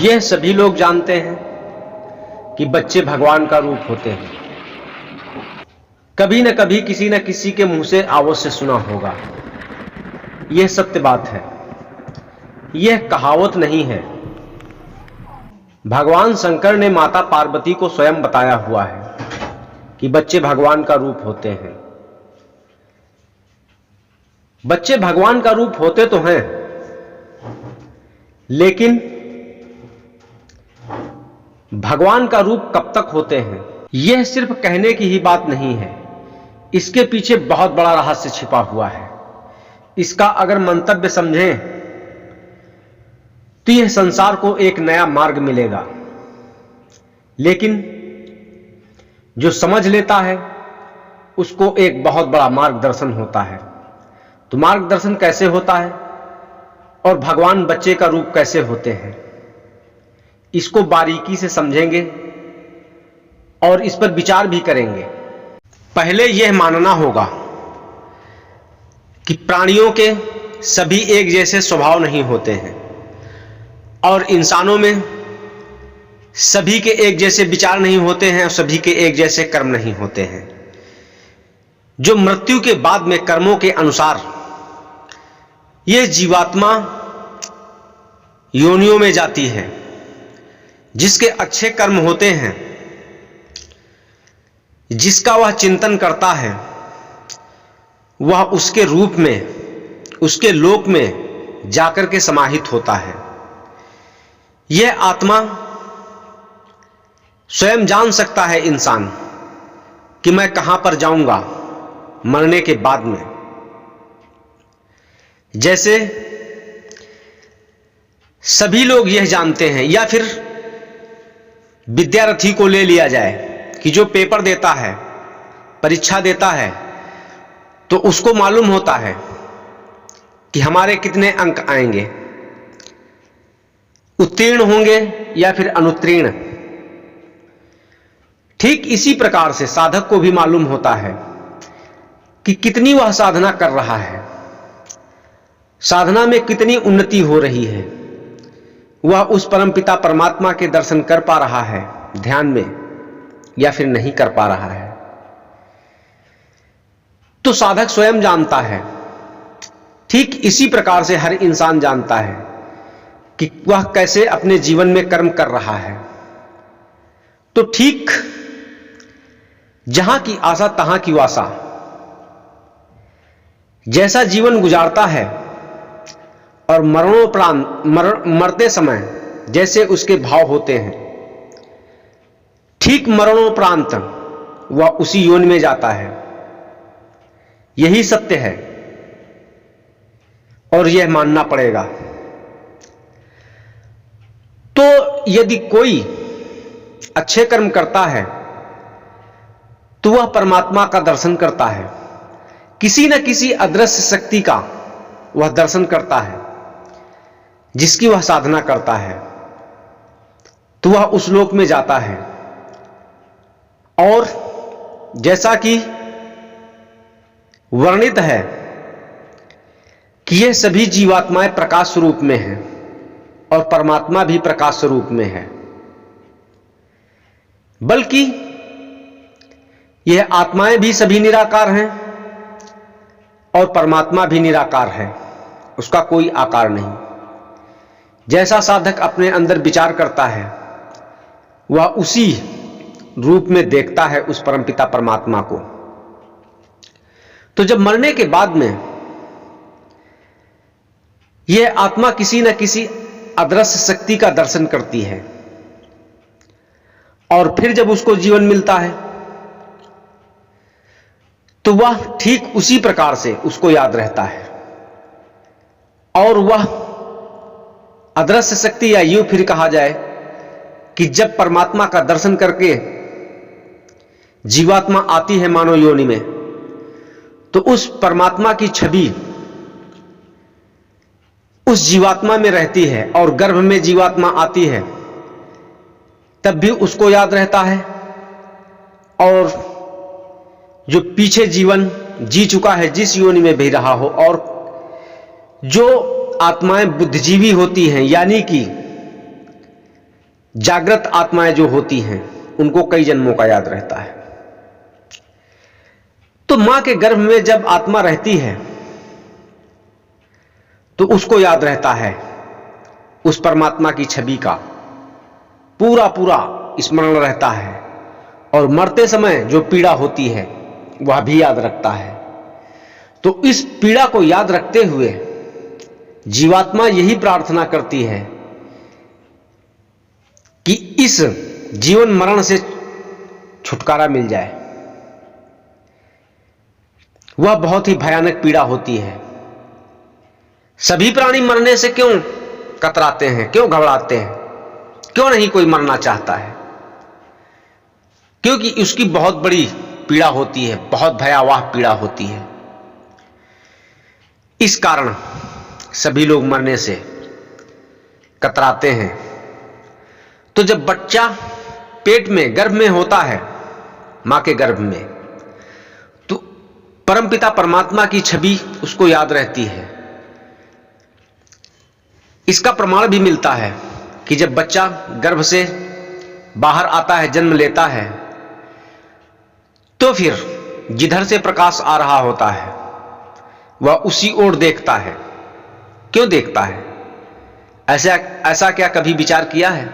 यह सभी लोग जानते हैं कि बच्चे भगवान का रूप होते हैं। कभी न कभी किसी न किसी के मुंह से अवश्य सुना होगा। यह सत्य बात है, यह कहावत नहीं है। भगवान शंकर ने माता पार्वती को स्वयं बताया हुआ है कि बच्चे भगवान का रूप होते हैं। बच्चे भगवान का रूप होते तो हैं, लेकिन भगवान का रूप कब तक होते हैं, यह सिर्फ कहने की ही बात नहीं है। इसके पीछे बहुत बड़ा रहस्य छिपा हुआ है। इसका अगर मंतव्य समझें तो यह संसार को एक नया मार्ग मिलेगा, लेकिन जो समझ लेता है उसको एक बहुत बड़ा मार्गदर्शन होता है। तो मार्गदर्शन कैसे होता है और भगवान बच्चे का रूप कैसे होते हैं, इसको बारीकी से समझेंगे और इस पर विचार भी करेंगे। पहले यह मानना होगा कि प्राणियों के सभी एक जैसे स्वभाव नहीं होते हैं और इंसानों में सभी के एक जैसे विचार नहीं होते हैं और सभी के एक जैसे कर्म नहीं होते हैं। जो मृत्यु के बाद में कर्मों के अनुसार यह जीवात्मा योनियों में जाती है, जिसके अच्छे कर्म होते हैं, जिसका वह चिंतन करता है, वह उसके रूप में, उसके लोक में जाकर के समाहित होता है। यह आत्मा स्वयं जान सकता है इंसान कि मैं कहां पर जाऊंगा मरने के बाद में। जैसे सभी लोग यह जानते हैं, या फिर विद्यार्थी को ले लिया जाए कि जो पेपर देता है, परीक्षा देता है, तो उसको मालूम होता है कि हमारे कितने अंक आएंगे, उत्तीर्ण होंगे या फिर अनुत्तीर्ण। ठीक इसी प्रकार से साधक को भी मालूम होता है कि कितनी वह साधना कर रहा है, साधना में कितनी उन्नति हो रही है, वह उस परमपिता परमात्मा के दर्शन कर पा रहा है ध्यान में या फिर नहीं कर पा रहा है। तो साधक स्वयं जानता है। ठीक इसी प्रकार से हर इंसान जानता है कि वह कैसे अपने जीवन में कर्म कर रहा है। तो ठीक जहां की आशा तहां की वासा, जैसा जीवन गुजारता है और मरणोपरांत मरते समय जैसे उसके भाव होते हैं, ठीक मरणोपरांत वह उसी योनि में जाता है। यही सत्य है और यह मानना पड़ेगा। तो यदि कोई अच्छे कर्म करता है तो वह परमात्मा का दर्शन करता है, किसी न किसी अदृश्य शक्ति का वह दर्शन करता है, जिसकी वह साधना करता है, तो वह उस लोक में जाता है। और जैसा कि वर्णित है कि यह सभी जीवात्माएं प्रकाश स्वरूप में हैं और परमात्मा भी प्रकाश स्वरूप में है, बल्कि यह आत्माएं भी सभी निराकार हैं और परमात्मा भी निराकार है, उसका कोई आकार नहीं। जैसा साधक अपने अंदर विचार करता है, वह उसी रूप में देखता है उस परमपिता परमात्मा को। तो जब मरने के बाद में यह आत्मा किसी न किसी अदृश्य शक्ति का दर्शन करती है और फिर जब उसको जीवन मिलता है तो वह ठीक उसी प्रकार से उसको याद रहता है और वह अदृश्य शक्ति, या यूं फिर कहा जाए कि जब परमात्मा का दर्शन करके जीवात्मा आती है मानव योनि में, तो उस परमात्मा की छवि उस जीवात्मा में रहती है और गर्भ में जीवात्मा आती है तब भी उसको याद रहता है। और जो पीछे जीवन जी चुका है, जिस योनि में भी रहा हो, और जो आत्माएं बुद्धिजीवी होती हैं, यानी कि जागृत आत्माएं जो होती हैं उनको कई जन्मों का याद रहता है। तो मां के गर्भ में जब आत्मा रहती है तो उसको याद रहता है उस परमात्मा की छवि का पूरा पूरा स्मरण रहता है, और मरते समय जो पीड़ा होती है वह भी याद रखता है। तो इस पीड़ा को याद रखते हुए जीवात्मा यही प्रार्थना करती है कि इस जीवन मरण से छुटकारा मिल जाए। वह बहुत ही भयानक पीड़ा होती है। सभी प्राणी मरने से क्यों कतराते हैं, क्यों घबराते हैं, क्यों नहीं कोई मरना चाहता है? क्योंकि उसकी बहुत बड़ी पीड़ा होती है, बहुत भयावह पीड़ा होती है। इस कारण सभी लोग मरने से कतराते हैं। तो जब बच्चा पेट में, गर्भ में होता है, मां के गर्भ में, तो परमपिता परमात्मा की छवि उसको याद रहती है। इसका प्रमाण भी मिलता है कि जब बच्चा गर्भ से बाहर आता है, जन्म लेता है, तो फिर जिधर से प्रकाश आ रहा होता है वह उसी ओर देखता है। क्यों देखता है? ऐसा क्या कभी विचार किया है?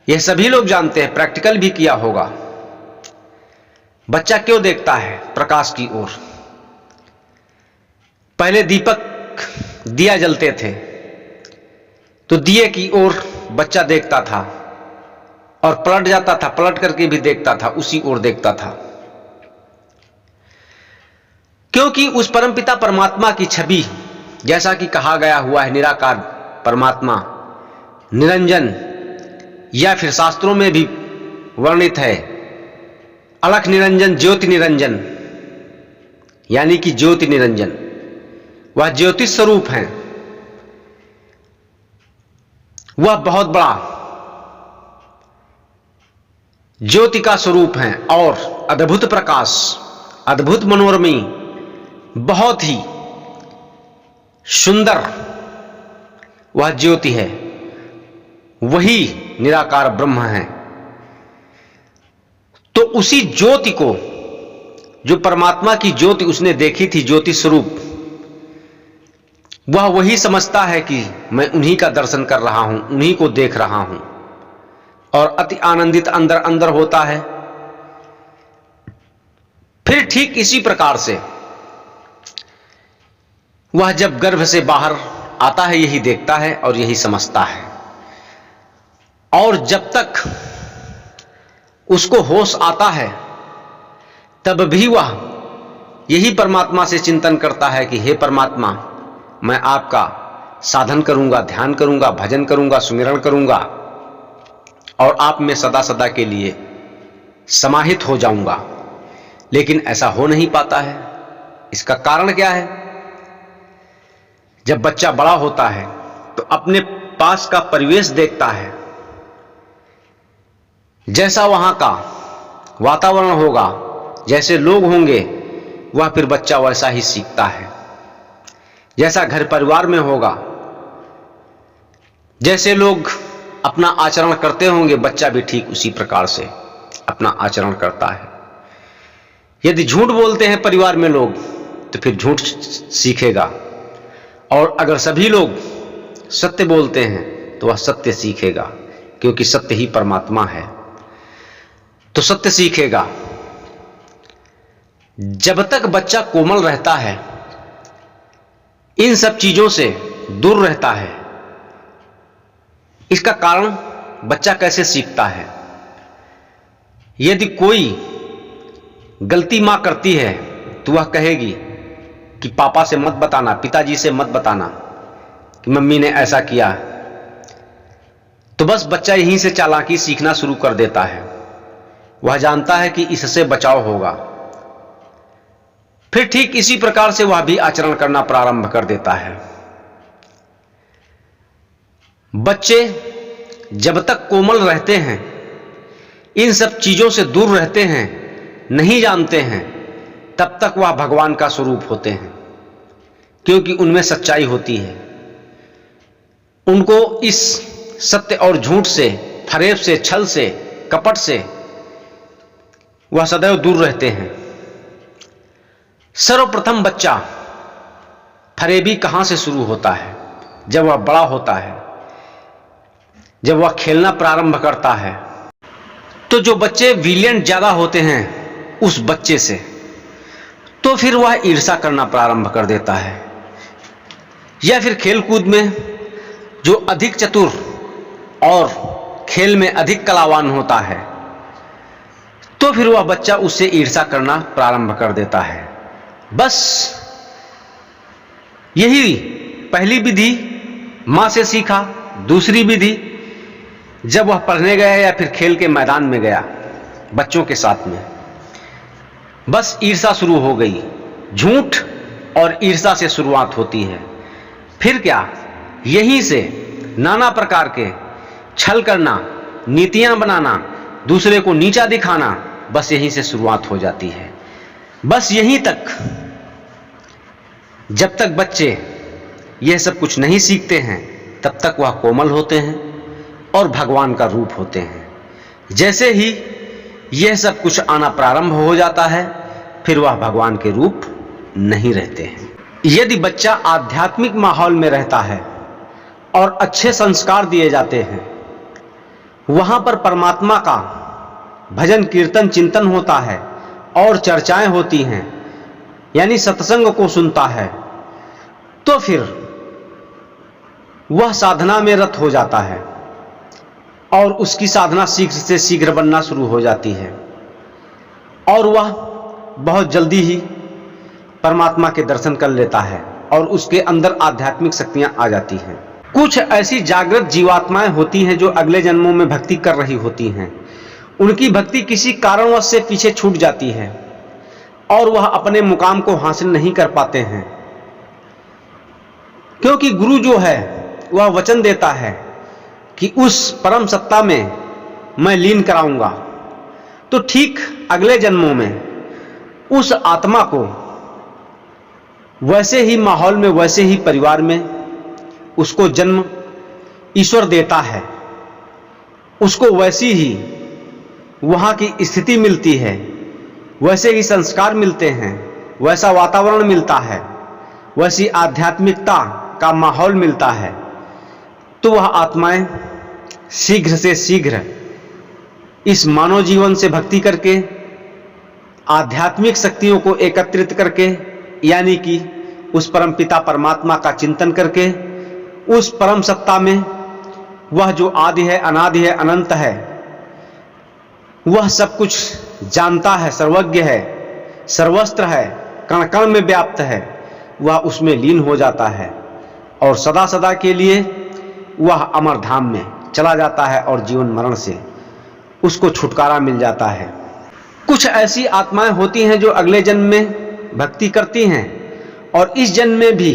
यह सभी लोग जानते हैं, प्रैक्टिकल भी किया होगा। बच्चा क्यों देखता है प्रकाश की ओर? पहले दीपक, दिया जलते थे, तो दिए की ओर बच्चा देखता था और पलट जाता था, पलट करके भी देखता था, उसी ओर देखता था। क्योंकि उस परमपिता परमात्मा की छवि, जैसा कि कहा गया हुआ है, निराकार परमात्मा, निरंजन, या फिर शास्त्रों में भी वर्णित है अलख निरंजन, ज्योति निरंजन, यानी कि ज्योति निरंजन, वह ज्योति स्वरूप है। वह बहुत बड़ा ज्योति का स्वरूप है और अद्भुत प्रकाश, अद्भुत मनोरमी, बहुत ही सुंदर वह ज्योति है। वही निराकार ब्रह्म है। तो उसी ज्योति को, जो परमात्मा की ज्योति उसने देखी थी, ज्योति स्वरूप, वह वही समझता है कि मैं उन्हीं का दर्शन कर रहा हूं, उन्हीं को देख रहा हूं, और अति आनंदित अंदर अंदर होता है। फिर ठीक इसी प्रकार से वह जब गर्भ से बाहर आता है, यही देखता है और यही समझता है। और जब तक उसको होश आता है तब भी वह यही परमात्मा से चिंतन करता है कि हे परमात्मा, मैं आपका साधन करूंगा, ध्यान करूंगा, भजन करूंगा, सुमिरन करूंगा, और आप में सदा सदा के लिए समाहित हो जाऊंगा। लेकिन ऐसा हो नहीं पाता है। इसका कारण क्या है? जब बच्चा बड़ा होता है तो अपने पास का परिवेश देखता है, जैसा वहां का वातावरण होगा, जैसे लोग होंगे, वह फिर बच्चा वैसा ही सीखता है। जैसा घर परिवार में होगा, जैसे लोग अपना आचरण करते होंगे, बच्चा भी ठीक उसी प्रकार से अपना आचरण करता है। यदि झूठ बोलते हैं परिवार में लोग, तो फिर झूठ सीखेगा, और अगर सभी लोग सत्य बोलते हैं तो वह सत्य सीखेगा, क्योंकि सत्य ही परमात्मा है। तो सत्य सीखेगा। जब तक बच्चा कोमल रहता है, इन सब चीजों से दूर रहता है। इसका कारण बच्चा कैसे सीखता है? यदि कोई गलती मां करती है तो वह कहेगी कि पापा से मत बताना, पिताजी से मत बताना कि मम्मी ने ऐसा किया। तो बस बच्चा यहीं से चालाकी सीखना शुरू कर देता है। वह जानता है कि इससे बचाव होगा। फिर ठीक इसी प्रकार से वह भी आचरण करना प्रारंभ कर देता है। बच्चे जब तक कोमल रहते हैं, इन सब चीजों से दूर रहते हैं, नहीं जानते हैं, तब तक वह भगवान का स्वरूप होते हैं, क्योंकि उनमें सच्चाई होती है। उनको इस सत्य और झूठ से फरेब से, छल से, कपट से वह सदैव दूर रहते हैं। सर्वप्रथम बच्चा फरेबी कहां से शुरू होता है? जब वह बड़ा होता है, जब वह खेलना प्रारंभ करता है। तो जो बच्चे विलियंट ज्यादा होते हैं उस बच्चे से, तो फिर वह ईर्ष्या करना प्रारंभ कर देता है। या फिर खेलकूद में जो अधिक चतुर और खेल में अधिक कलावान होता है, तो फिर वह बच्चा उससे ईर्ष्या करना प्रारंभ कर देता है। बस यही पहली विधि मां से सीखा। दूसरी विधि जब वह पढ़ने गया या फिर खेल के मैदान में गया बच्चों के साथ में, बस ईर्ष्या शुरू हो गई। झूठ और ईर्ष्या से शुरुआत होती है। फिर क्या, यहीं से नाना प्रकार के छल करना, नीतियां बनाना, दूसरे को नीचा दिखाना, बस यहीं से शुरुआत हो जाती है। बस यहीं तक, जब तक बच्चे यह सब कुछ नहीं सीखते हैं तब तक वह कोमल होते हैं और भगवान का रूप होते हैं। जैसे ही यह सब कुछ आना प्रारंभ हो जाता है फिर वह भगवान के रूप नहीं रहते हैं। यदि बच्चा आध्यात्मिक माहौल में रहता है और अच्छे संस्कार दिए जाते हैं, वहां पर परमात्मा का भजन कीर्तन चिंतन होता है और चर्चाएं होती हैं, यानी सत्संग को सुनता है, तो फिर वह साधना में रत हो जाता है और उसकी साधना शीघ्र से शीघ्र बनना शुरू हो जाती है और वह बहुत जल्दी ही परमात्मा के दर्शन कर लेता है और उसके अंदर आध्यात्मिक शक्तियां आ जाती हैं। कुछ ऐसी जागृत जीवात्माएं होती हैं जो अगले जन्मों में भक्ति कर रही होती हैं। उनकी भक्ति किसी कारणवश से पीछे छूट जाती है और वह अपने मुकाम को हासिल नहीं कर पाते हैं, क्योंकि गुरु जो है वह वचन देता है कि उस परम सत्ता में मैं लीन कराऊंगा। तो ठीक अगले जन्मों में उस आत्मा को वैसे ही माहौल में, वैसे ही परिवार में उसको जन्म ईश्वर देता है, उसको वैसी ही वहां की स्थिति मिलती है, वैसे ही संस्कार मिलते हैं, वैसा वातावरण मिलता है, वैसी आध्यात्मिकता का माहौल मिलता है। तो वह आत्माएं शीघ्र से शीघ्र इस मानव जीवन से भक्ति करके, आध्यात्मिक शक्तियों को एकत्रित करके, यानी कि उस परमपिता परमात्मा का चिंतन करके, उस परम सत्ता में, वह जो आदि है, अनादि है, अनंत है, वह सब कुछ जानता है, सर्वज्ञ है, सर्वस्त्र है, कण कण में व्याप्त है, वह उसमें लीन हो जाता है और सदा सदा के लिए वह अमर धाम में चला जाता है और जीवन मरण से उसको छुटकारा मिल जाता है। कुछ ऐसी आत्माएं होती हैं जो अगले जन्म में भक्ति करती हैं और इस जन्म में भी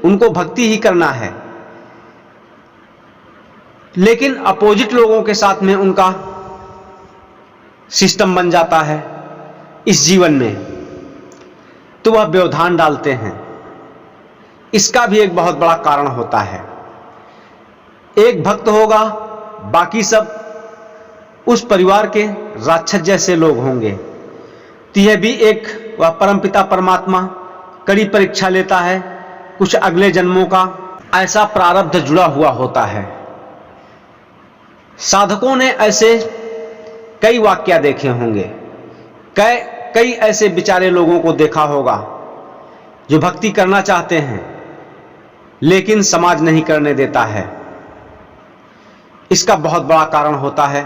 उनको भक्ति ही करना है, लेकिन अपोजिट लोगों के साथ में उनका सिस्टम बन जाता है इस जीवन में, तो वह व्यवधान डालते हैं। इसका भी एक बहुत बड़ा कारण होता है। एक भक्त होगा, बाकी सब उस परिवार के राक्षस जैसे लोग होंगे। तो यह भी एक, वह परमपिता परमात्मा कड़ी परीक्षा लेता है। कुछ अगले जन्मों का ऐसा प्रारब्ध जुड़ा हुआ होता है। साधकों ने ऐसे कई वाक्य देखे होंगे, कई ऐसे बेचारे लोगों को देखा होगा जो भक्ति करना चाहते हैं लेकिन समाज नहीं करने देता है। इसका बहुत बड़ा कारण होता है